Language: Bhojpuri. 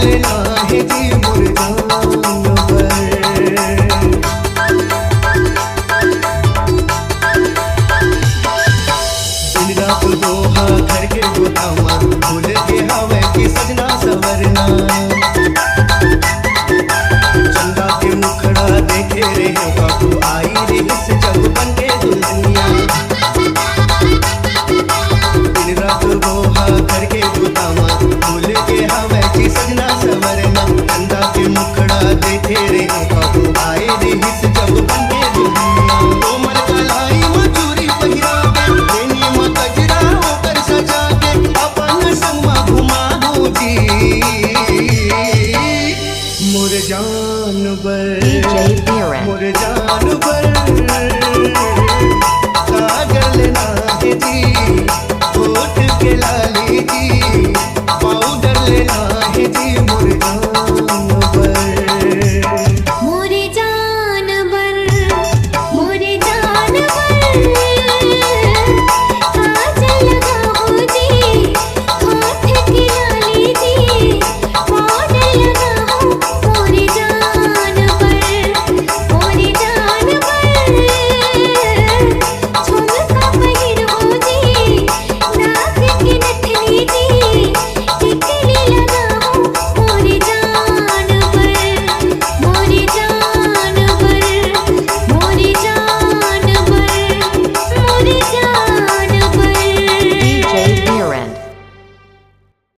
मरना है जी मोर जानवर। दिन रात दोहा घर के गोदामा भूल के हवे की सजना सवरना। चंदा के मुखड़ा देखे रे बाबू आई रे इस जग बन के दुल्हनिया। दिन रात दोहा घर के गोदामा भूल के हवे की सजना सवरना। चंदा के मुखड़ा देखे रे बाबू आई रे इस जग बन के दुल्हनिया। कोमल कलाई मचूरी पहिरावे बेनी में गजरा होकर सजा के अपन संगमा घुमा दूं जी मोर जानवर।